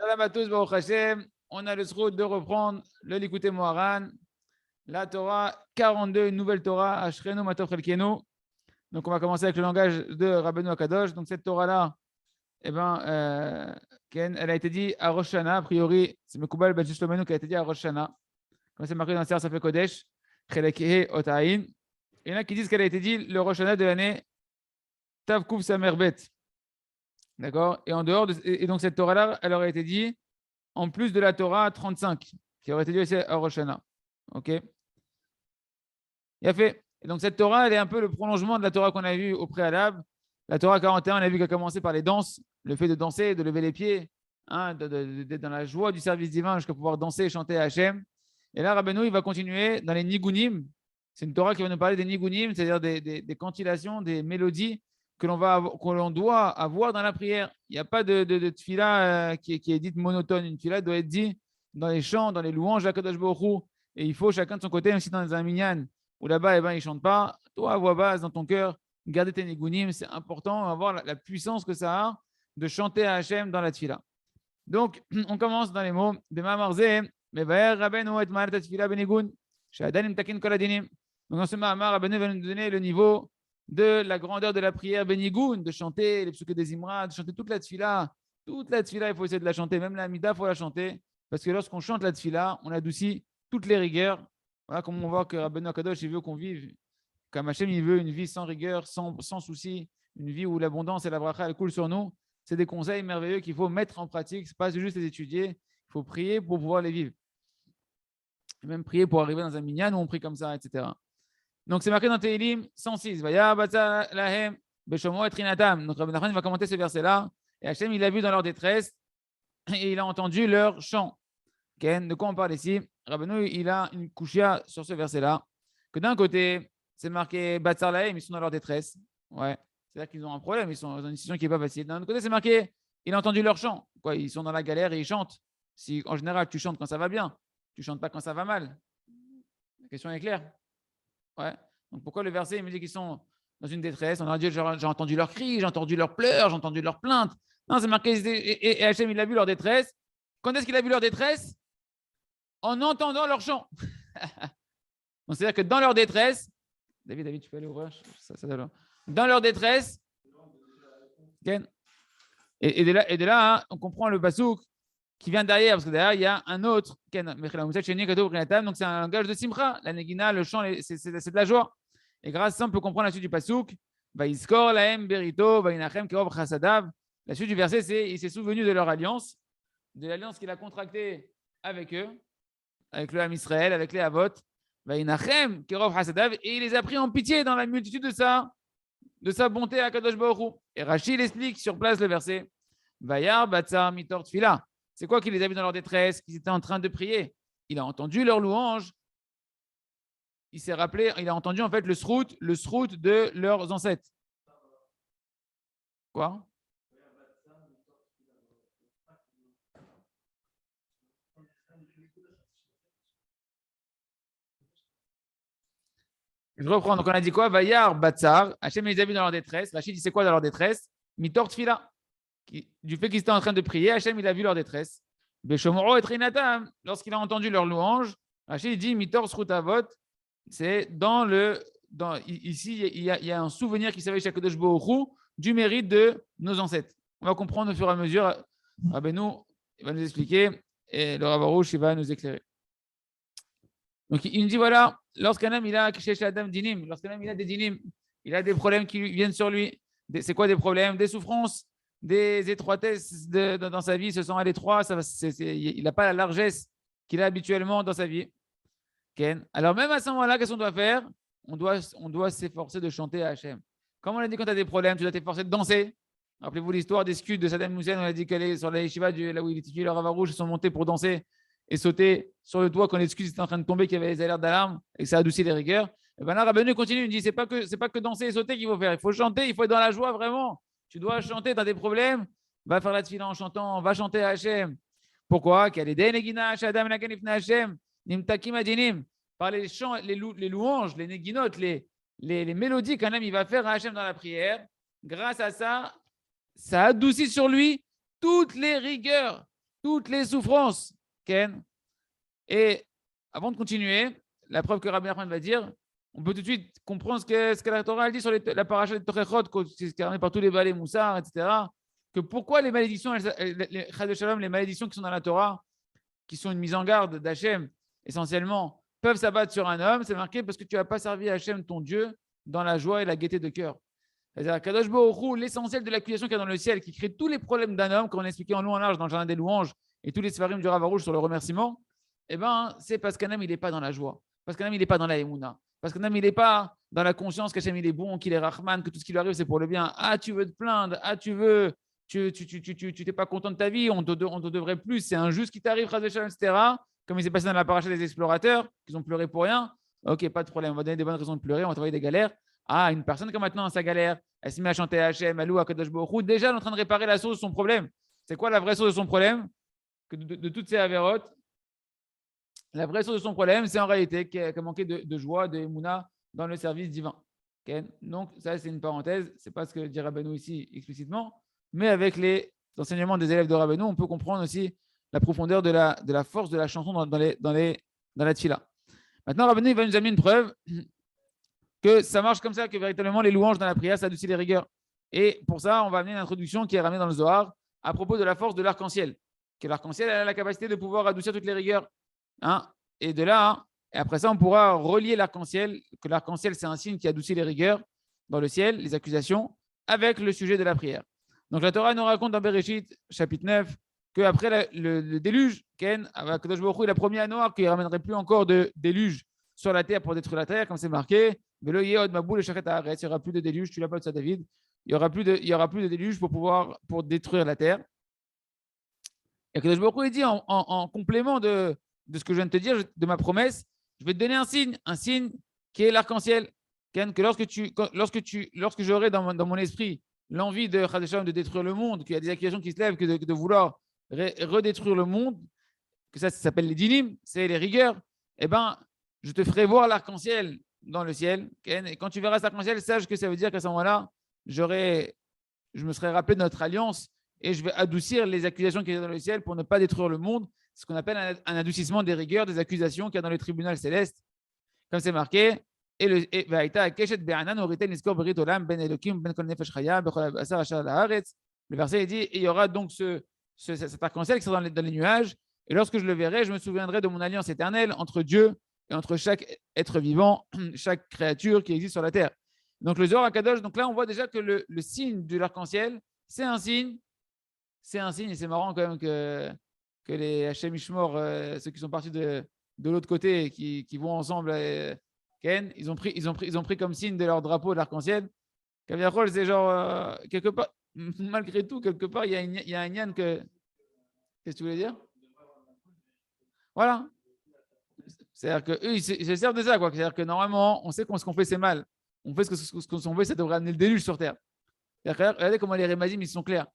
Salam à tous, Baruch Hashem. On a le srout de reprendre le Likutei Moharan, la Torah 42, une nouvelle Torah, Ashrenu Matov Chelkenu. Donc, on va commencer avec le langage de Rabbeinu Akadosh. Donc, cette Torah-là, eh ben, elle a été dit à Rosh Hashanah. A priori, c'est Mekubal Ben Shlomenu qui a été dit à Rosh Hashanah. Comme c'est marqué dans le Sefer Safek Kodesh, Chelekeh Otaïn. Il y en a qui disent qu'elle a été dit le Rosh Hashanah de l'année Tav Kuf Samer Bet. D'accord. Et en dehors et donc cette Torah-là, elle aurait été dit en plus de la Torah 35, qui aurait été dit aussi à Rosh Hashanah. Ok. Il a fait. Et donc cette Torah, elle est un peu le prolongement de la Torah qu'on a vue au préalable. La Torah 41, on a vu qu'elle a commencé par les danses, le fait de danser, de lever les pieds, hein, d'être dans la joie du service divin jusqu'à pouvoir danser et chanter à Hachem. Et là, Rabbeinu, il va continuer dans les Nigunim. C'est une Torah qui va nous parler des Nigunim, c'est-à-dire des cantilations, des mélodies que l'on doit avoir dans la prière. Il n'y a pas de tfila qui est dite monotone. Une tfila doit être dite dans les chants, dans les louanges à Kadosh Baruch Hu. Et il faut chacun de son côté, même si dans un minyan où là-bas, ils ne chantent pas, toi, à voix basse, dans ton cœur, garder tes nigunim, c'est important, avoir la puissance que ça a de chanter à Hachem dans la tfila. Donc, on commence dans les mots de Mamarze, Mevaer Rabbeinu et Ma'aret tfila benigun, Sha'adanim takin kol adinim. Donc, dans ce Mahamar, Rabbeinu va nous donner le niveau de la grandeur de la prière benigun, de chanter les psuké des Imra, de chanter toute la tfila. Toute la tfila, il faut essayer de la chanter, même la Mida, il faut la chanter, parce que lorsqu'on chante la tfila, on adoucit toutes les rigueurs. Voilà comment on voit que Rabbeinu Akadosh, il veut qu'on vive comme Hachem, il veut une vie sans rigueur, sans souci, une vie où l'abondance et la bracha, elle coulent sur nous. C'est des conseils merveilleux qu'il faut mettre en pratique. Ce n'est pas juste les étudier. Il faut prier pour pouvoir les vivre. Et même prier pour arriver dans un minyan où on prie comme ça, etc. Donc, c'est marqué dans Tehilim 106. Vaya batza lahem beshomo et trinatam. Donc, Rabbi Nachman va commenter ce verset-là. Et Hachem, il a vu dans leur détresse et il a entendu leur chant. De quoi on parle ici? Rabbeinu, il a une kushia sur ce verset-là. Que d'un côté, c'est marqué Batsar Lahem, ils sont dans leur détresse. Ouais. C'est-à-dire qu'ils ont un problème, ils sont dans une situation qui n'est pas facile. D'un autre côté, c'est marqué il a entendu leur chant. Quoi, ils sont dans la galère et ils chantent. Si en général, tu chantes quand ça va bien, tu ne chantes pas quand ça va mal. La question est claire. Ouais. Donc pourquoi le verset, il me dit qu'ils sont dans une détresse? On a dit j'ai entendu leurs cris, j'ai entendu leurs pleurs, j'ai entendu leurs plaintes. Non, c'est marqué et Hachem, il a vu leur détresse. Quand est-ce qu'il a vu leur détresse? En entendant leur chant. Donc, c'est-à-dire que dans leur détresse, David, tu peux aller ouvrir dans leur détresse, et de là hein, on comprend le pasouk qui vient derrière, parce que derrière, il y a un autre. Donc, c'est un langage de simcha. La negina, le chant, c'est de la joie. Et grâce à ça, on peut comprendre la suite du pasouk. La suite du verset, c'est il s'est souvenu de leur alliance, de l'alliance qu'il a contractée avec eux, avec le Ham Israël, avec les Havot. Et il les a pris en pitié dans la multitude de sa bonté à Kadosh Baruch Hu. Et Rachid explique sur place le verset. Vayar batzar mitor tfila. C'est quoi qu'il les a vus dans leur détresse, qu'ils étaient en train de prier? Il a entendu leur louange. Il s'est rappelé, il a entendu en fait le srout de leurs ancêtres. Quoi? Je reprends. Donc, on a dit quoi? Vayar batzar. Hachem les a vus dans leur détresse. Rachid dit c'est quoi dans leur détresse? Mitor tfila. Du fait qu'ils étaient en train de prier, Hachem, il a vu leur détresse. Beshomoro et Trinatam, lorsqu'il a entendu leur louange, Hachem dit Mitor Srutavot, c'est ici, il y a un souvenir qui s'appelle Shakadosh Baruch Hu du mérite de nos ancêtres. On va comprendre au fur et à mesure. Rabbeinu, il va nous expliquer et le Rav Arush, il va nous éclairer. Donc, il nous dit voilà, lorsqu'un homme il a dinim, lorsqu'un homme il a des dinim, il a des problèmes qui viennent sur lui. C'est quoi des problèmes? Des souffrances, des étroitesses dans sa vie, il se sent à l'étroit, il n'a pas la largesse qu'il a habituellement dans sa vie. Alors même à ce moment-là, qu'est-ce qu'on doit faire? On doit s'efforcer de chanter à Hachem. Comme on l'a dit, quand tu as des problèmes, tu dois t'efforcer de danser. Rappelez-vous l'histoire des scuds de Saddam Hussein, on a dit qu'elle est sur la yeshiva, là où il étudie le Rav Arush, ils sont montés pour danser et sauter sur le toit quand les scuds étaient en train de tomber, qu'il y avait les alertes d'alarme et que ça adoucit les rigueurs. Et bien là, Rabbeinu continue, il dit c'est pas que danser et sauter qu'il faut faire, il faut chanter, il faut être dans la joie vraiment. Tu dois chanter, tu as des problèmes, va faire la tefila en chantant, va chanter à Hachem. Pourquoi? Par les chants, les louanges, les neginotes, les mélodies qu'un homme il va faire à Hachem dans la prière, grâce à ça, ça adoucit sur lui toutes les rigueurs toutes les souffrances. Ken. Et avant de continuer, la preuve que Rabbi Nachman va dire, on peut tout de suite comprendre ce que la Torah dit sur la paracha de Torechot, qui est ramené par tous les balais Moussar, etc. Que pourquoi les malédictions, les malédictions qui sont dans la Torah, qui sont une mise en garde d'Hachem, essentiellement, peuvent s'abattre sur un homme, c'est marqué parce que tu n'as pas servi Hachem, ton Dieu, dans la joie et la gaieté de cœur. C'est-à-dire, Kadosh Baruch Hu, l'essentiel de l'accusation qu'il y a dans le ciel, qui crée tous les problèmes d'un homme, comme on a expliqué en long en large dans le jardin des louanges et tous les Sfarim du Rav Arouche sur le remerciement, eh ben, c'est parce qu'un homme, il n'est pas dans la joie, parce qu'un homme, il n'est pas dans la Emouna, parce qu'un homme, il n'est pas dans la conscience qu'Hachem, il est bon, qu'il est Rahman, que tout ce qui lui arrive, c'est pour le bien. Ah, tu veux te plaindre, ah, tu n'es pas content de ta vie, on te devrait plus, c'est injuste qui t'arrive, etc. Comme il s'est passé dans la paracha des explorateurs, qu'ils ont pleuré pour rien. Ok, pas de problème, on va donner des bonnes raisons de pleurer, on va travailler des galères. Ah, une personne comme maintenant, sa galère, elle se met à chanter Hachem, elle loue à Kadosh Baruch Hu, déjà elle est en train de réparer la source de son problème. C'est quoi la vraie source de son problème? Que de toutes ces avérotes, la vraie source de son problème, c'est en réalité qu'elle manquait de joie, de Emouna dans le service divin. Okay? Donc, ça, c'est une parenthèse. Ce n'est pas ce que dit Rabbeinu ici explicitement, mais avec les enseignements des élèves de Rabbeinu, on peut comprendre aussi la profondeur de la force de la chanson dans la tfila. Maintenant, Rabbeinu il va nous amener une preuve que ça marche comme ça, que véritablement les louanges dans la prière, ça adoucit les rigueurs. Et pour ça, on va amener une introduction qui est ramenée dans le Zohar à propos de la force de l'arc-en-ciel. Que l'arc-en-ciel a la capacité de pouvoir adoucir toutes les rigueurs. Hein, et de là, et après ça, on pourra relier l'arc-en-ciel, que l'arc-en-ciel, c'est un signe qui adoucit les rigueurs dans le ciel, les accusations, avec le sujet de la prière. Donc la Torah nous raconte dans Bereshit, chapitre 9, qu'après le déluge, Ken, Kadosh Baruch Hu, il a promis à Noah qu'il ne ramènerait plus encore de déluge sur la terre pour détruire la terre, comme c'est marqué. Il n'y aura plus de déluge, tu l'as pas de ça, David. Il n'y aura plus de déluge pour détruire la terre. Et Kadosh Baruch Hu dit en complément de ce que je viens de te dire, de ma promesse, je vais te donner un signe qui est l'arc-en-ciel. Que lorsque j'aurai dans mon esprit l'envie de détruire le monde, qu'il y a des accusations qui se lèvent, que de vouloir redétruire le monde, que ça s'appelle les dinim, c'est les rigueurs, eh ben, je te ferai voir l'arc-en-ciel dans le ciel. Et quand tu verras cet arc-en-ciel, sache que ça veut dire qu'à ce moment-là, je me serai rappelé de notre alliance et je vais adoucir les accusations qu'il y a dans le ciel pour ne pas détruire le monde. C'est ce qu'on appelle un adoucissement des rigueurs, des accusations qu'il y a dans le tribunal céleste. Comme c'est marqué, le verset dit, il y aura donc cet arc-en-ciel qui sera dans les nuages, et lorsque je le verrai, je me souviendrai de mon alliance éternelle entre Dieu et entre chaque être vivant, chaque créature qui existe sur la terre. Donc le Zohar HaKadosh, donc là on voit déjà que le signe de l'arc-en-ciel, c'est un signe, et c'est marrant quand même que les Hachem Ishmor, ceux qui sont partis de l'autre côté, qui vont ensemble, Ken, ils ont pris comme signe de leur drapeau de l'arc-en-ciel. Kaviachol, c'est genre, quelque part, malgré tout, quelque part, il y a un yann que. Qu'est-ce que tu voulais dire? Voilà. C'est-à-dire qu'eux, ils se servent de ça, quoi. C'est-à-dire que normalement, on sait que ce qu'on fait, c'est mal. On fait ce qu'on fait, ça devrait amener le déluge sur terre. Regardez comment les Rémazim, ils sont clairs.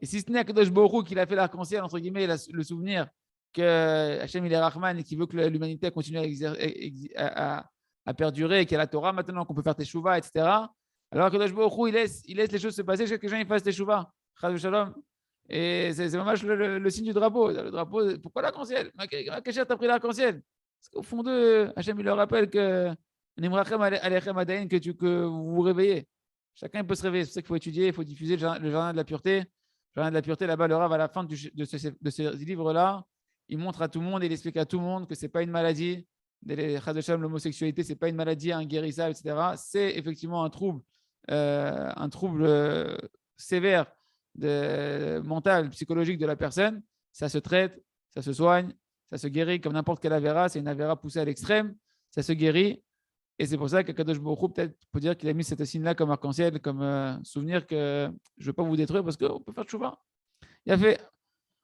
Et si ce n'est Kadosh Baruch Hu qu'il a fait l'arc-en-ciel, entre guillemets, le souvenir que Hachem il est Rahman et qu'il veut que l'humanité continue à perdurer, et qu'il y a la Torah maintenant, qu'on peut faire teshuva, etc. Alors Kadosh Baruch Hu, il laisse les choses se passer jusqu'à ce que les gens fassent teshuva. Chas v'shalom. Et c'est vraiment le signe du drapeau. Le drapeau, pourquoi l'arc-en-ciel? Qu'est-ce que tu as pris l'arc-en-ciel? Parce qu'au fond d'eux, Hachem il leur rappelle que que vous vous réveillez. Chacun peut se réveiller. C'est pour ça qu'il faut étudier, il faut diffuser le jardin de la pureté. Le jardin de la pureté, là-bas, le Rav, à la fin de ce livre-là, il montre à tout le monde et il explique à tout le monde que ce n'est pas une maladie. L'homosexualité, ce n'est pas une maladie inguérissable, etc. C'est effectivement un trouble sévère mental, psychologique de la personne. Ça se traite, ça se soigne, ça se guérit comme n'importe quelle avéra. C'est une avéra poussée à l'extrême. Ça se guérit. Et c'est pour ça qu'Akadosh Baruch Hu, peut-être, peut dire qu'il a mis cette signe-là comme arc-en-ciel, comme souvenir que je ne veux pas vous détruire parce qu'on peut faire tchouva. Il a fait.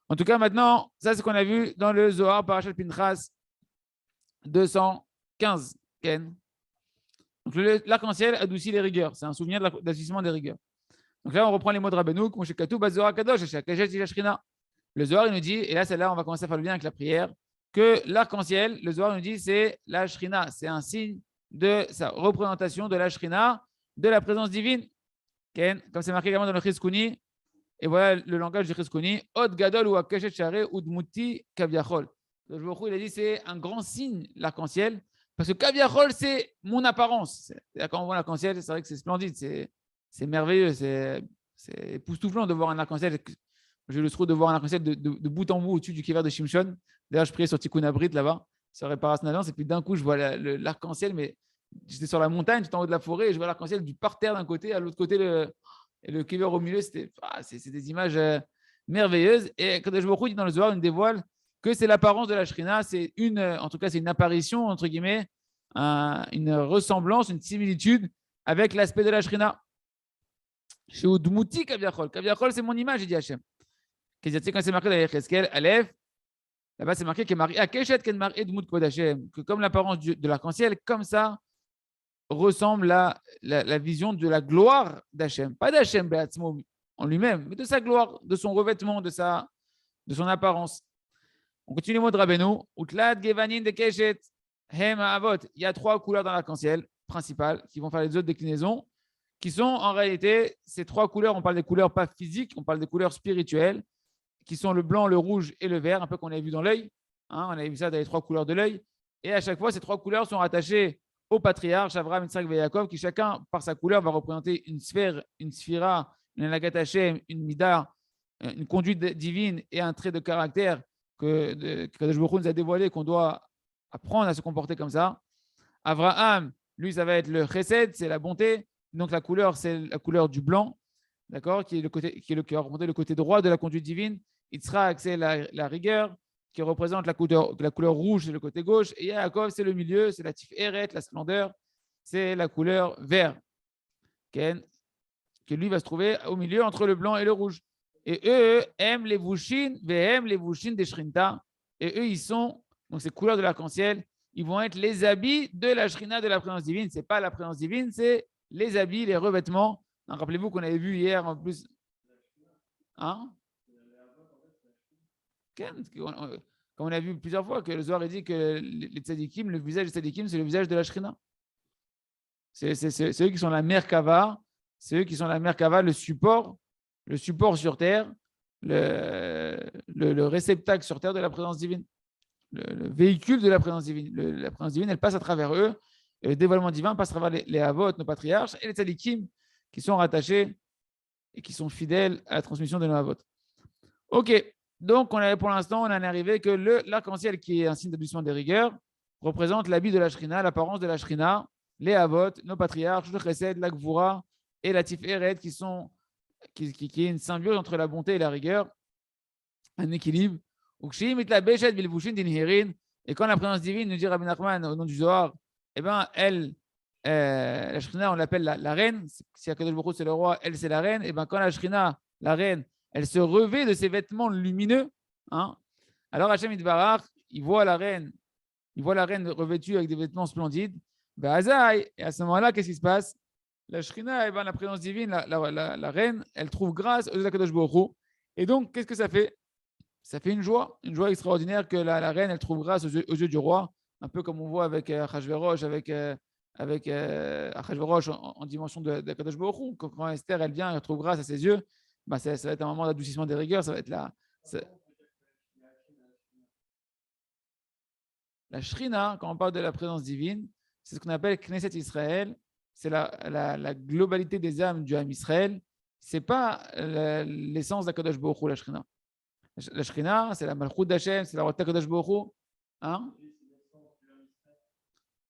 En tout cas, maintenant, ça, c'est ce qu'on a vu dans le Zohar Parashat Pinchas 215. Ken. Donc, l'arc-en-ciel adoucit les rigueurs. C'est un souvenir de l'adoucissement des rigueurs. Donc là, on reprend les mots de Rabbeinu. Le Zohar, il nous dit, et là, celle-là, on va commencer à faire le lien avec la prière, que l'arc-en-ciel, le Zohar nous dit, c'est la Shrina. C'est un signe de sa représentation de la Shrina, de la présence divine. Ken, comme c'est marqué également dans le Chizkuni, Et voilà le langage du Chizkoni. Od gadol ou akeshet share ou dmuti kaviachol. Le Baruch il a dit c'est un grand signe, l'arc-en-ciel, parce que kaviachol, c'est mon apparence. Quand on voit l'arc-en-ciel, c'est vrai que c'est splendide, c'est merveilleux, c'est époustouflant de voir un arc-en-ciel. Je le trouve de voir un arc-en-ciel de bout en bout au-dessus du kiver de Shimshon. D'ailleurs, je priais sur Tikkun Abrit là-bas, sur Réparation d'Alliance, et puis d'un coup, je vois l'arc-en-ciel, mais j'étais sur la montagne, j'étais en haut de la forêt, et je vois l'arc-en-ciel du parterre d'un côté, à l'autre côté, le kiver au milieu. C'est des images merveilleuses. Et quand je me dit dans le Zohar, il me dévoile que c'est l'apparence de la Shrina, en tout cas, c'est une apparition, entre guillemets, une ressemblance, une similitude avec l'aspect de la Shrina. Chez Udmuti Kaviachol. Kaviachol, c'est mon image, il dit Hachem. Quand c'est marqué dans Yecheskel, Aleph, là-bas, c'est marqué que comme l'apparence de l'arc-en-ciel, comme ça ressemble la vision de la gloire d'Hachem. Pas d'Hachem en lui-même, mais de sa gloire, de son revêtement, de son apparence. On continue le mot de Rabbeinu. Utlat Gevanin de Keshet Hem Avot. Il y a 3 couleurs dans l'arc-en-ciel principales qui vont faire les autres déclinaisons, qui sont en réalité ces 3 couleurs. On parle des couleurs pas physiques, on parle des couleurs spirituelles, qui sont le blanc, le rouge et le vert, un peu qu'on avait vu dans l'œil. On avait vu ça dans les 3 couleurs de l'œil. Et à chaque fois, ces 3 couleurs sont rattachées au patriarche, Avraham, Yitzhak et Yaakov, qui chacun, par sa couleur, va représenter une sphère, une sphira, une Lagat Hashem, une Mida, une conduite divine et un trait de caractère que Kadosh Baruch Hu nous a dévoilé, qu'on doit apprendre à se comporter comme ça. Avraham, lui, ça va être le chesed, c'est la bonté. Donc la couleur, c'est la couleur du blanc, d'accord, qui va représenter le côté droit de la conduite divine. Yitzhak, c'est la rigueur, qui représente la couleur rouge, c'est le côté gauche. Et Yaakov, c'est le milieu, c'est la tiferet, la splendeur, c'est la couleur vert, que lui va se trouver au milieu entre le blanc et le rouge. Et eux aiment les vouchines, aiment les vouchines des shrinta. Et eux, ils sont, donc ces couleurs de l'arc-en-ciel, ils vont être les habits de la shrina de la présence divine. Ce n'est pas la présence divine, c'est les habits, les revêtements. Rappelez-vous qu'on avait vu hier en plus. Hein? Comme on a vu plusieurs fois que le Zohar dit que les tzadikim, le visage des tzadikim, c'est le visage de la shrina. C'est eux qui sont la Merkava, c'est eux qui sont la Merkava, le support sur terre, le réceptacle sur terre de la présence divine, le véhicule de la présence divine. La présence divine, elle passe à travers eux, et le dévoilement divin passe à travers les Havot, nos patriarches, et les tzadikim qui sont rattachés et qui sont fidèles à la transmission de nos Havot. Ok, donc pour l'instant, on en est arrivé que l'arc-en-ciel, qui est un signe d'établissement des rigueurs, représente l'habit de la Shrina, l'apparence de la Shrina, les Havot, nos patriarches, le Chesed, la Gvura et la Tiferet, qui est une symbiose entre la bonté et la rigueur, un équilibre. Et quand la présence divine, nous dit Rabbi Nachman au nom du Zohar, eh ben, la Shrina, on l'appelle la reine. Si Akadosh Baruch Hu, c'est le roi, elle, c'est la reine. Et ben, quand la Shrina, la reine, elle se revêt de ses vêtements lumineux, alors Hachem Yitbarach, il voit la reine revêtue avec des vêtements splendides. Et à ce moment-là, qu'est-ce qui se passe? La Shrina, la présence divine, la reine, elle trouve grâce aux Akadosh Baruch Hu. Et donc, qu'est-ce que ça fait? Ça fait une joie extraordinaire que la reine, elle trouve grâce aux yeux du roi, un peu comme on voit avec Achashverosh, avec Achashverosh en dimension d'Akadosh Baruch Hu. Quand Esther, elle vient, elle trouve grâce à ses yeux, ça va être un moment d'adoucissement des rigueurs, ça va être la Shrina, quand on parle de la présence divine, c'est ce qu'on appelle Knesset Israël, c'est la globalité des âmes du Ham Israël. Ce n'est pas l'essence d'Akadosh Baruch Hu, la Shrina. La Shrina, c'est la Malchut d'Hachem, c'est la Rota Akadosh Baruch Hu.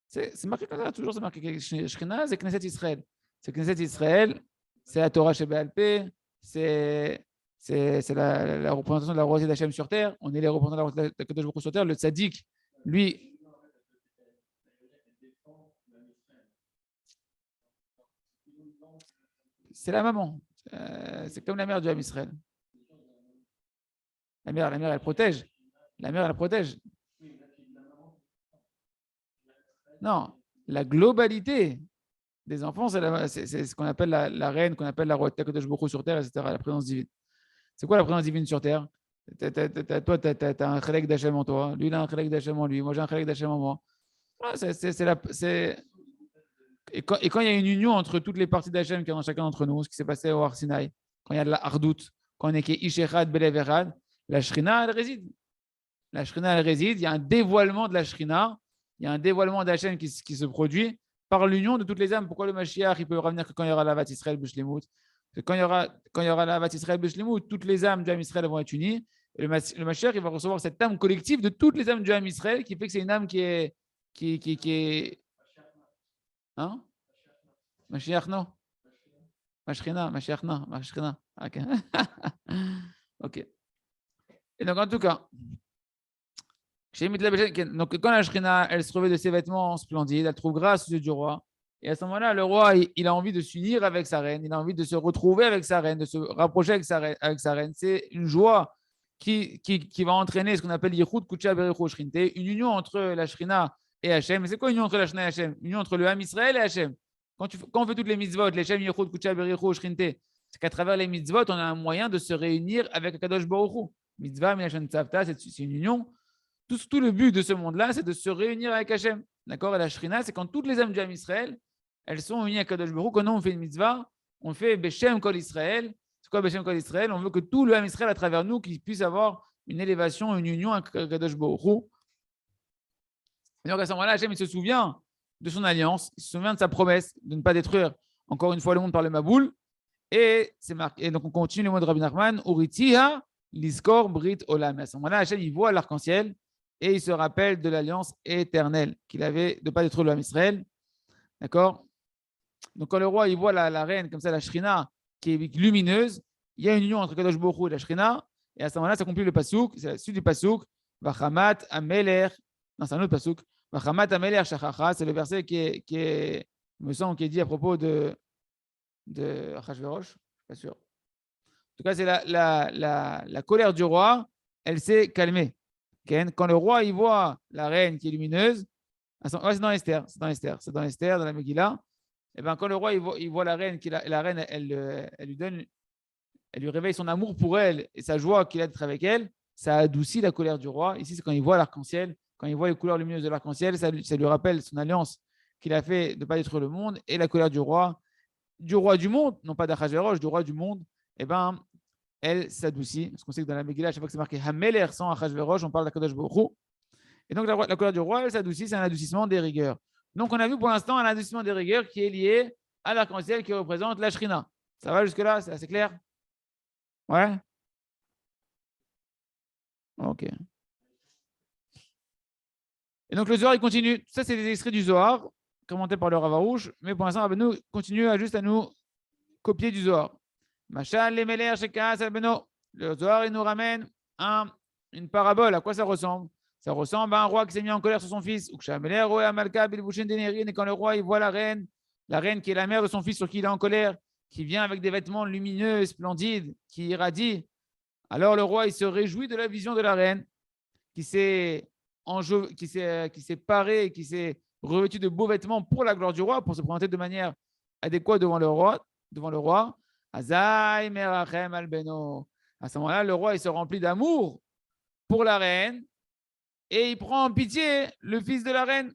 C'est marqué comme ça, toujours c'est marqué. Shrina, c'est Knesset Israël. C'est Knesset Israël, c'est la Torah Sheba'al Peh, c'est la représentation de la royauté d'Hachem sur terre. On est les représentants de la royauté d'Akadosh Baruch Hu sur terre. Le tzaddik, lui, c'est la maman. C'est comme la mère du Ham Israël. La mère, elle protège. La mère, elle protège. Non, la globalité des enfants, c'est ce qu'on appelle la reine, qu'on appelle la royauté d'Akadosh Baruch Hu sur terre, etc. La présence divine. C'est quoi la présence divine sur terre? Toi, tu as un chalek d'Hachem en toi. Lui, il a un chalek d'Hachem en lui. Moi, j'ai un chalek d'Hachem en moi. Et quand il y a une union entre toutes les parties d'Hachem qui est dans chacun d'entre nous, ce qui s'est passé au Har Sinaï, quand il y a de la hardout, quand on est Ish Echad Belev Echad, la Shrina, elle réside. La Shrina, elle réside. Il y a un dévoilement de la Shrina. Il y a un dévoilement d'Hachem qui se produit par l'union de toutes les âmes. Pourquoi le Mashiach, il peut revenir que quand il y aura la Vat Israël B'Shlemut? Quand il y aura la Vat Israël B'Shlemut, toutes les âmes du Ham Israël vont être unies. Et le Mashiach, il va recevoir cette âme collective de toutes les âmes du Ham Israël qui fait que c'est une âme qui est. Hein? Mashiach, non? Mashrina, Mashiach, non? Mashrina. Ok. Ok. Et donc, en tout cas, donc, quand la Shrina, elle se revêt de ses vêtements splendides, elle trouve grâce aux yeux du roi. Et à ce moment-là, le roi, il a envie de s'unir avec sa reine, il a envie de se retrouver avec sa reine, de se rapprocher avec sa reine. C'est une joie qui va entraîner ce qu'on appelle Yichud Kucha Bericho Shrinte, une union entre la Shrina et Hachem. Mais c'est quoi une union entre la Shrina et Hachem? Une union entre le Ham Israël et Hachem. Quand on fait toutes les mitzvot, les Shem Yichud Kucha Bericho Shrinte, c'est qu'à travers les mitzvot, on a un moyen de se réunir avec Kadosh Baruch Hu. Mitzvah, Minashan Tzavta, c'est une union. Tout le but de ce monde-là, c'est de se réunir avec Hachem. D'accord? Et la Shrina, c'est quand toutes les âmes du Ham Israël, elles sont unies à Kadosh Baruch Hu. Quand on fait une mitzvah, on fait Beshem Kol Israël. C'est quoi Beshem Kol Israël? On veut que tout le Ham Israël, à travers nous, qu'il puisse avoir une élévation, une union avec Kadosh Baruch Hu. Et donc à ce moment-là, Hachem, il se souvient de son alliance, il se souvient de sa promesse de ne pas détruire encore une fois le monde par le Maboul. Et c'est marqué. Et donc on continue le mot de Rabbi Nachman, Uritiha Liskor Brit Olam. À ce moment-là, Hachem, il voit l'arc-en-ciel et il se rappelle de l'alliance éternelle qu'il avait de ne pas détruire le Ham Israël. D'accord? Donc, quand le roi il voit la reine, comme ça, la Shrina, qui est lumineuse, il y a une union entre Kadosh Baruch Hu et la Shrina. Et à ce moment-là, ça conclut le pasouk. C'est la suite du pasouk. Vachamat Ameler. Non, c'est un autre pasouk. Vachamat Ameler Shachacha. C'est le verset me semble, qui est dit à propos de Achashverosh. Je ne suis pas sûr. En tout cas, c'est la colère du roi. Elle s'est calmée. Quand le roi il voit la reine qui est lumineuse, c'est dans Esther, dans la Megillah. Et ben quand le roi il voit la reine, la reine elle lui réveille son amour pour elle et sa joie qu'il a d'être avec elle, ça adoucit la colère du roi. Ici, c'est quand il voit l'arc-en-ciel, quand il voit les couleurs lumineuses de l'arc-en-ciel, ça lui rappelle son alliance qu'il a fait de ne pas détruire le monde et la colère du roi du monde, non pas d'Achashverosh, du roi du monde. Et ben elle s'adoucit. Parce qu'on sait que dans la Megillah, à chaque fois que c'est marqué Hameler sans Achashverosh, on parle d'Akadosh Baruch Hu. Et donc, la colère du roi, elle s'adoucit, c'est un adoucissement des rigueurs. Donc, on a vu pour l'instant un adoucissement des rigueurs qui est lié à l'arc-en-ciel qui représente la Shrina. Ça va jusque-là? C'est assez clair? Ouais? Ok. Et donc, le Zohar, il continue. Ça, c'est des extraits du Zohar, commentés par le Rav Arush. Mais pour l'instant, Rabbeinu continue juste à nous copier du Zohar. Machal les Meler, Shekas, Albeno. Le Zohar, il nous ramène une parabole. À quoi ça ressemble? Ça ressemble à un roi qui s'est mis en colère sur son fils. Et quand le roi il voit la reine qui est la mère de son fils sur qui il est en colère, qui vient avec des vêtements lumineux, splendides, qui irradient, alors le roi il se réjouit de la vision de la reine qui s'est parée, qui s'est revêtue de beaux vêtements pour la gloire du roi, pour se présenter de manière adéquate devant le roi. Azaï merachem albeno. À ce moment-là, le roi il se remplit d'amour pour la reine. Et il prend en pitié le fils de la reine,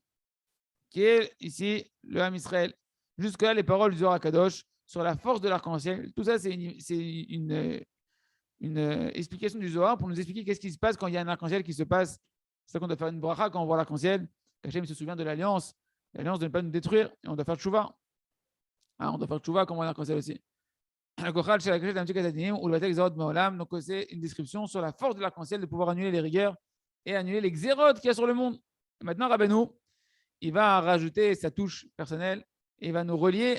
qui est ici le Ham Israël. Jusque-là, les paroles du Zohar Kadosh sur la force de l'arc-en-ciel. Tout ça, c'est une explication du Zohar pour nous expliquer qu'est-ce qui se passe quand il y a un arc-en-ciel qui se passe. C'est ça qu'on doit faire une bracha quand on voit l'arc-en-ciel. Hachem se souvient de l'alliance de ne pas nous détruire. Et on doit faire tchouva. On doit faire tchouva comme on voit l'arc-en-ciel aussi. Donc, c'est une description sur la force de l'arc-en-ciel de pouvoir annuler les rigueurs et annuler les xérotes qu'il y a sur le monde. Et maintenant, Rabbeinu, il va rajouter sa touche personnelle et il va nous relier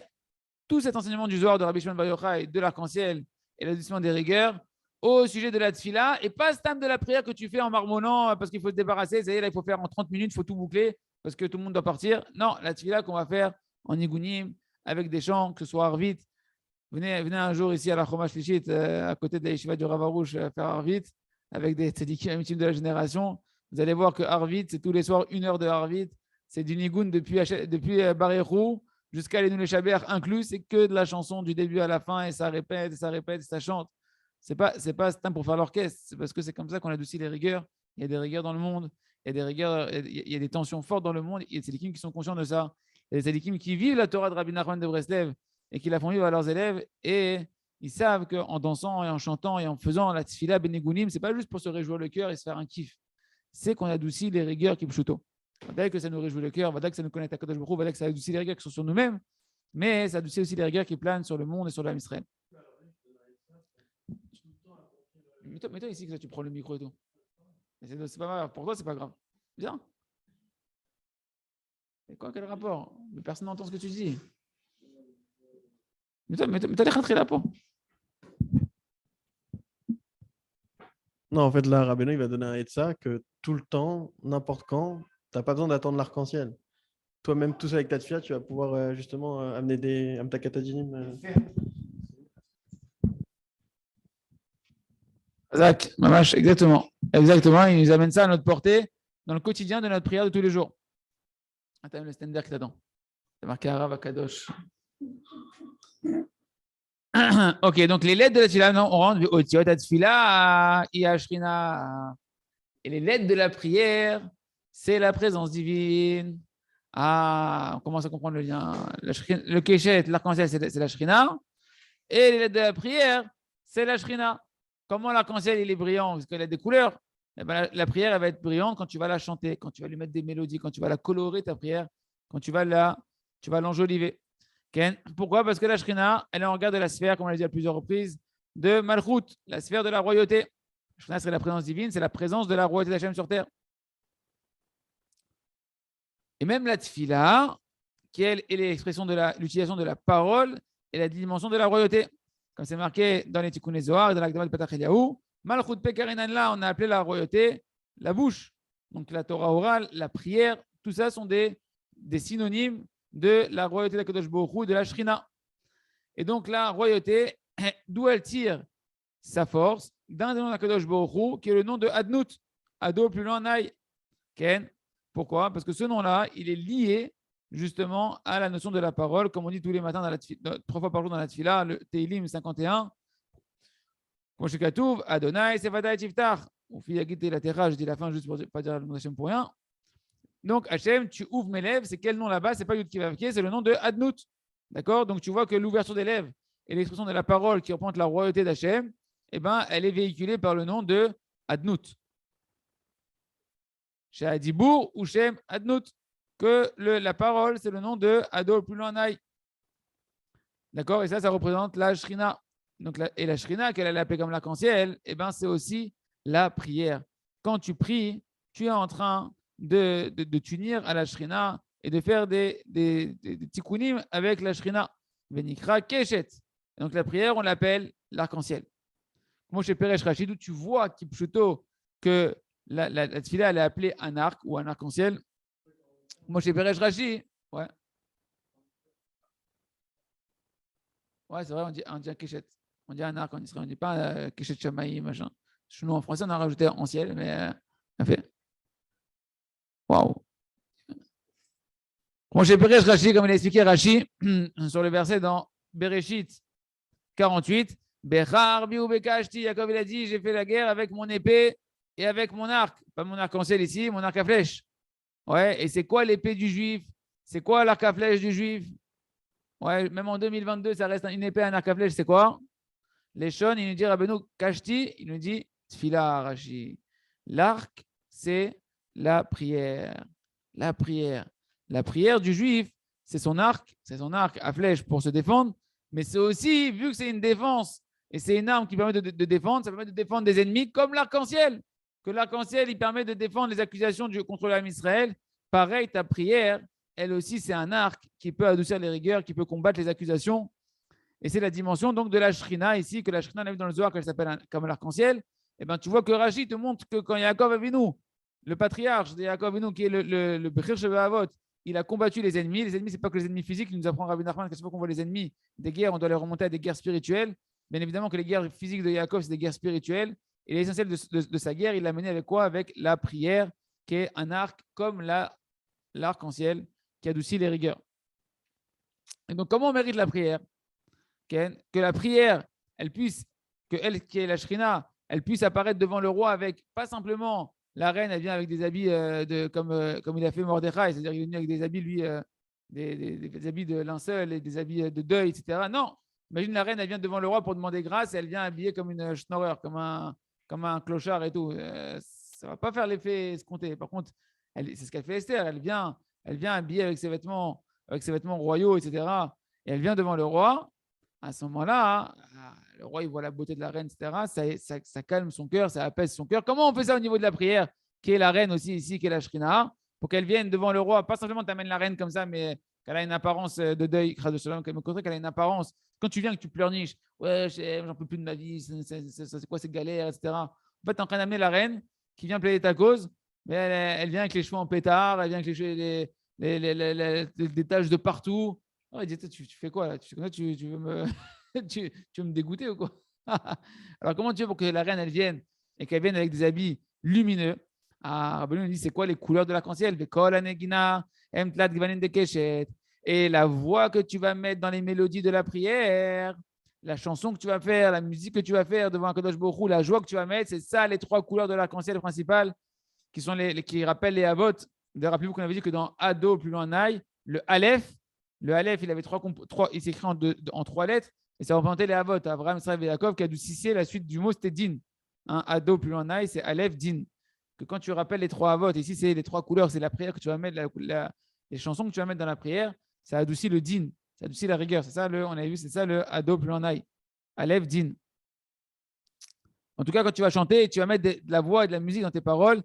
tout cet enseignement du Zohar de Rabbi Shimon Bar Yochai, de l'arc-en-ciel et l'adoucissement des rigueurs au sujet de la tfila et pas stam de la prière que tu fais en marmonnant parce qu'il faut se débarrasser. Ça y est, là, il faut faire en 30 minutes, il faut tout boucler parce que tout le monde doit partir. Non, la tfila qu'on va faire en Igunim avec des chants, que ce soit Arvit. Venez un jour ici à la Chomash Lichit, à côté de la Yeshiva du Rav Arush, faire Arvit avec des tzadikim amitim de la génération. Vous allez voir que Arvit, c'est tous les soirs 1 heure de Arvit. C'est du Nigun depuis Barérou jusqu'à les Shaber inclus. C'est que de la chanson du début à la fin et ça répète, et ça chante. C'est pas temps pour faire l'orchestre. C'est parce que c'est comme ça qu'on adoucit les rigueurs. Il y a des rigueurs dans le monde. Il y a des rigueurs, il y a des tensions fortes dans le monde. Il y a des tzadikim qui sont conscients de ça. Il y a des tzadikim qui vivent la Torah de Rabbi Nachman de Breslev et qui la font vivre à leurs élèves. Et ils savent qu'en dansant et en chantant et en faisant la tfila benegounim, ce n'est pas juste pour se réjouir le cœur et se faire un kiff. C'est qu'on adoucit les rigueurs qui pshuto. Dès que ça nous réjouit le cœur, dès que ça nous connecte à Kadosh Baruch Hu, dès que ça adoucit les rigueurs qui sont sur nous-mêmes, mais ça adoucit aussi les rigueurs qui planent sur le monde et sur l'âme Israël. Mets-toi ici que là, tu prends le micro et tout. C'est pas grave. Pour toi, c'est pas grave. Viens. Et quoi, quel rapport? Mais personne n'entend ce que tu dis. Mets-toi les rentrées là pour. Non, en fait, là, Rabbeinu, il va donner un etza que tout le temps, n'importe quand, tu n'as pas besoin d'attendre l'arc-en-ciel. Toi-même, tout seul avec ta tfila, tu vas pouvoir justement amener des amtakatadinim. Zach, Mamash, exactement. Exactement, il nous amène ça à notre portée dans le quotidien de notre prière de tous les jours. Attends, le standard qui t'attend. C'est marqué Arav Akadosh. Ok, donc les lettres de la tfila, non, on rentre au Tiot Tfila, Iashrina. Et les lettres de la prière, c'est la présence divine. Ah, on commence à comprendre le lien. Le Keshet, l'arc-en-ciel, c'est la Shrina. Et les lettres de la prière, c'est la Shrina. Comment l'arc-en-ciel il est brillant? Parce qu'il a des couleurs. Eh ben, la prière, elle va être brillante quand tu vas la chanter, quand tu vas lui mettre des mélodies, quand tu vas la colorer, ta prière, quand tu vas l'enjoliver. Okay? Pourquoi? Parce que la Shrina, elle est en regard de la sphère, comme on l'a dit à plusieurs reprises, de Malchut, la sphère de la royauté. La Shrina, c'est la présence divine, c'est la présence de la royauté d'Hachem sur terre. Et même la tfila, qui elle est l'expression de l'utilisation de la parole et la dimension de la royauté. Comme c'est marqué dans les Tikkun Zohar et dans l'Akdama de Patach Eliyahu, Malchut Pekarinan là, on a appelé la royauté la bouche. Donc la Torah orale, la prière, tout ça sont des synonymes de la royauté d'Akadosh Baruch Hu, de la Shrina. Et donc la royauté, d'où elle tire sa force, d'un des noms d'Akadosh Baruch Hu, qui est le nom de Adnout. Ado plus loin Naï. Ken. Pourquoi? Parce que ce nom-là, il est lié justement à la notion de la parole, comme on dit tous les matins, 3 fois par jour dans la tfila, le Teilim 51. Moshe Katouv, Adonai, Sefadai Tiftar. Ou Fiyagite la terra, je dis la fin juste pour ne pas dire le nom d'Hachem pour rien. Donc, Hachem, tu ouvres mes lèvres, c'est quel nom là-bas? C'est pas Yud Kivavke, c'est le nom de Adnout. D'accord? Donc, tu vois que l'ouverture des lèvres et l'expression de la parole qui représente la royauté d'Hachem, eh ben, elle est véhiculée par le nom de Adnout. Chez Adibour ou Shem Adnout. Que la parole, c'est le nom de Ado plus loin Naï. D'accord? Et ça représente la Shrina. Donc, et la Shrina, qu'elle est appelée comme l'arc-en-ciel, eh ben, c'est aussi la prière. Quand tu pries, tu es en train de t'unir à la Shrina et de faire des tikkunim avec la Shrina. Venikra Keshet. Donc, la prière, on l'appelle l'arc-en-ciel. Moi, chez Peresh Rachid, où tu vois Kipchuto que la tfila, elle est appelée un arc ou un arc-en-ciel. Moi, chez Peresh Rashi, ouais. Ouais, c'est vrai, on dit un kéchet. On dit un arc en Israël, on ne dit pas kéchet chamaï, machin. Chez nous, en français, on a rajouté en ciel, mais on fait. Waouh. Moi, chez Peresh Rashi, comme il a expliqué Rashi, sur le verset dans Bereshit 48, Bechar biou bekashti, Jacob il a dit, j'ai fait la guerre avec mon épée et avec mon arc. Pas mon arc-en-ciel ici, mon arc à flèche. Ouais, et c'est quoi l'épée du juif? C'est quoi l'arc à flèche du juif? Ouais, même en 2022, ça reste une épée, un arc à flèche, c'est quoi? Les Shon, il nous dit Rabbeinu Kashti, il nous dit Tfila Rashi. L'arc, c'est la prière. La prière. La prière du juif, c'est son arc à flèche pour se défendre, mais c'est aussi, vu que c'est une défense et c'est une arme qui permet de défendre, ça permet de défendre des ennemis comme l'arc-en-ciel. Que l'arc-en-ciel, il permet de défendre les accusations contre l'âme Israël. Pareil, ta prière, elle aussi, c'est un arc qui peut adoucir les rigueurs, qui peut combattre les accusations. Et c'est la dimension donc de la Shrina ici, que la Shrina, on a vu dans le Zohar, qu'elle s'appelle comme l'arc-en-ciel. Et ben, tu vois que Rashi te montre que quand Yaakov Avinu, le patriarche de Yaakov Avinu, qui est le Bechir Shevaavot, il a combattu les ennemis. Les ennemis, ce n'est pas que les ennemis physiques. Il nous apprend Rabbi Nachman qu'à chaque fois qu'on voit les ennemis des guerres, on doit les remonter à des guerres spirituelles. Bien évidemment que les guerres physiques de Yaakov, c'est des guerres spirituelles. Et l'essentiel de sa guerre, il l'a mené avec quoi? Avec la prière, qui est un arc comme l'arc-en-ciel, qui adoucit les rigueurs. Et donc, comment on mérite la prière? Que la prière, elle puisse, que elle qui est la Shrina, elle puisse apparaître devant le roi avec, pas simplement la reine, elle vient avec des habits comme il a fait Mordechai, c'est-à-dire qu'il est venu avec des habits, lui, des habits de linceul et des habits de deuil, etc. Non, Imagine la reine, elle vient devant le roi pour demander grâce et elle vient habillée comme une schnorrer, comme un clochard et tout. Ça ne va pas faire l'effet escompté. Par contre, c'est ce qu'elle fait Esther. Elle vient habillée avec ses vêtements royaux, etc. Et elle vient devant le roi. À ce moment-là, le roi, il voit la beauté de la reine, etc. Ça calme son cœur, ça apaise son cœur. Comment on fait ça au niveau de la prière, qui est la reine aussi ici, qui est la Shrina, pour qu'elle vienne devant le roi, pas simplement t'amènes la reine comme ça, mais qu'elle a une apparence de deuil, qu'elle a une apparence. Quand tu viens, que tu pleurniches, ouais, j'en peux plus de ma vie, c'est quoi ces galères, etc. En fait, tu es en train d'amener la reine qui vient plaider ta cause, mais elle vient avec les cheveux en pétard, elle vient avec les cheveux, des taches de partout. Oh, il dit, tu fais quoi là? Tu veux me, tu veux me dégoûter ou quoi? Alors, comment tu veux pour que la reine elle vienne et qu'elle vienne avec des habits lumineux? Rabbeinu nous dit c'est quoi les couleurs de l'arc-en-ciel? Et la voix que tu vas mettre dans les mélodies de la prière, la chanson que tu vas faire, la musique que tu vas faire devant Kadosh Baruch Hu, la joie que tu vas mettre, c'est ça les trois couleurs de l'arc-en-ciel principal qui rappellent les Havot. Rappelez-vous qu'on avait dit que dans Ado, plus loin Naï, le Aleph, il avait il s'écrit en trois lettres et ça représentait les Havot. Abraham, Israël et Yaakov qui adoucissait la suite du mot, c'était Din. Ado, plus loin Naï, c'est Aleph, Din. Que quand tu rappelles les trois Havot, ici c'est les trois couleurs, c'est la prière que tu vas mettre, les chansons que tu vas mettre dans la prière, ça adoucit le Din, ça adoucit la rigueur. C'est ça on a vu, c'est ça le Ado, plus loin Naï. Aleph, Din. En tout cas, quand tu vas chanter, tu vas mettre de la voix et de la musique dans tes paroles.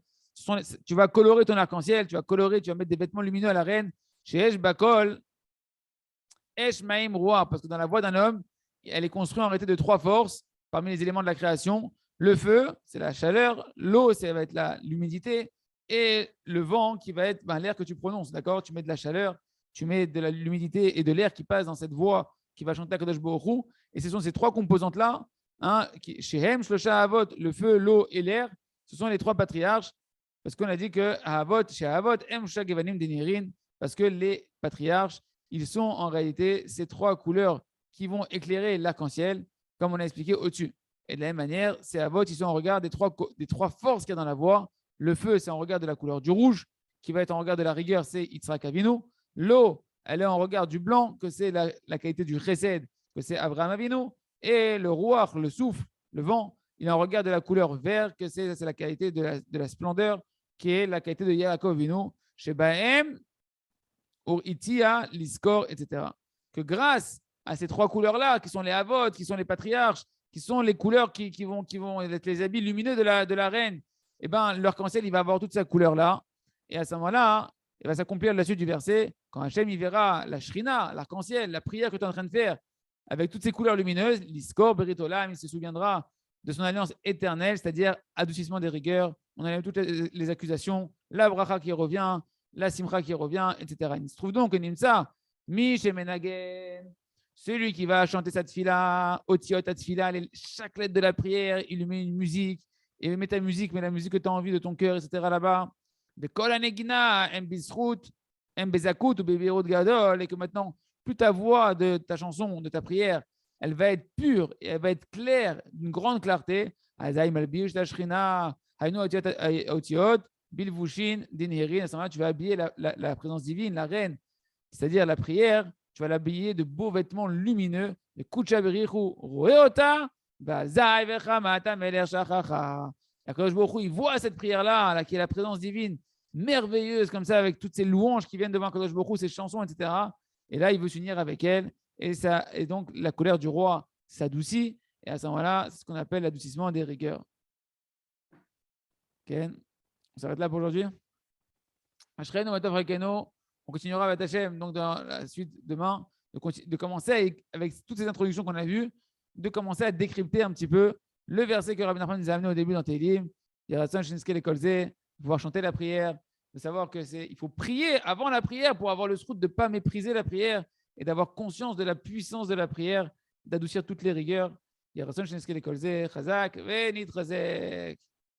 Tu vas colorer ton arc-en-ciel, tu vas mettre des vêtements lumineux à la reine. Chez Esh Bakol, Esh Maïm Roi, parce que dans la voix d'un homme, elle est construite en réalité de trois forces parmi les éléments de la création. Le feu, c'est la chaleur. L'eau, ça va être l'humidité. Et le vent, qui va être l'air que tu prononces. D'accord? Tu mets de la chaleur, tu mets de l'humidité et de l'air qui passe dans cette voix qui va chanter à Kadosh Baruch Hu. Et ce sont ces trois composantes-là, chez Hem, Shlosha Avot, le feu, l'eau et l'air, ce sont les trois patriarches. Parce qu'on a dit que chez Avot, Hem, Shlosha Gevanim, Denirin, parce que les patriarches, ils sont en réalité ces trois couleurs qui vont éclairer l'arc-en-ciel, comme on a expliqué au-dessus. Et de la même manière, ces Avot, ils sont en regard des trois forces qu'il y a dans la voix. Le feu, c'est en regard de la couleur du rouge, qui va être en regard de la rigueur, c'est Yitzhak Avinu. L'eau, elle est en regard du blanc, que c'est la qualité du chesed, que c'est Abraham Avinu. Et le ruach, le souffle, le vent, il est en regard de la couleur vert, que c'est la qualité de la splendeur, qui est la qualité de Yaakov Avinu. Chez Bahem, Ur Itia, Liskor, etc. Que grâce à ces trois couleurs-là, qui sont les Havot, qui sont les patriarches, qui sont les couleurs qui vont être les habits lumineux de la reine, eh ben, l'arc-en-ciel, il va avoir toute sa couleur-là. Et à ce moment-là, il va s'accomplir la suite du verset. Quand Hachem, il verra la shrina, l'arc-en-ciel, la prière que tu es en train de faire, avec toutes ces couleurs lumineuses, l'Iskor, Beritolam, il se souviendra de son alliance éternelle, c'est-à-dire adoucissement des rigueurs. On a toutes les accusations, la bracha qui revient, la simcha qui revient, etc. Il se trouve donc que Nimsa, Mishemenagen, celui qui va chanter cette tfila, Otiot, Atfila, chaque lettre de la prière, il lui met une musique, il lui met ta musique, mais la musique que tu as envie de ton cœur, etc. là-bas. De Kol Anegina, Mbizrut, Mbezakut ou Bebirut Gadol, et que maintenant, plus ta voix de ta chanson, de ta prière, elle va être pure et elle va être claire, d'une grande clarté. Azaï Malbish, Tashrina, Hainu Otiot, Bilvushin, Dinherin, à ce moment-là, tu vas habiller la présence divine, la reine, c'est-à-dire la prière, tu vas l'habiller de beaux vêtements lumineux, de Kuchaberichu, Roeota, Bazaï Vechamata Meler Shachacha. Akadosh Baruch Hu, il voit cette prière-là, qui est la présence divine, merveilleuse, comme ça, avec toutes ces louanges qui viennent devant Akadosh Baruch Hu, ces chansons, etc. Et là, il veut s'unir avec elle. Et donc, la colère du roi s'adoucit. Et à ce moment-là, c'est ce qu'on appelle l'adoucissement des rigueurs. Okay. On s'arrête là pour aujourd'hui. On continuera avec Hachem, donc dans la suite demain, de commencer avec toutes ces introductions qu'on a vues, de commencer à décrypter un petit peu le verset que Rabbi Nachman nous a amené au début dans Tehillim. Pouvoir chanter la prière, de savoir qu'il faut prier avant la prière pour avoir le srout de ne pas mépriser la prière et d'avoir conscience de la puissance de la prière, d'adoucir toutes les rigueurs. Chazak, Venit Chazek.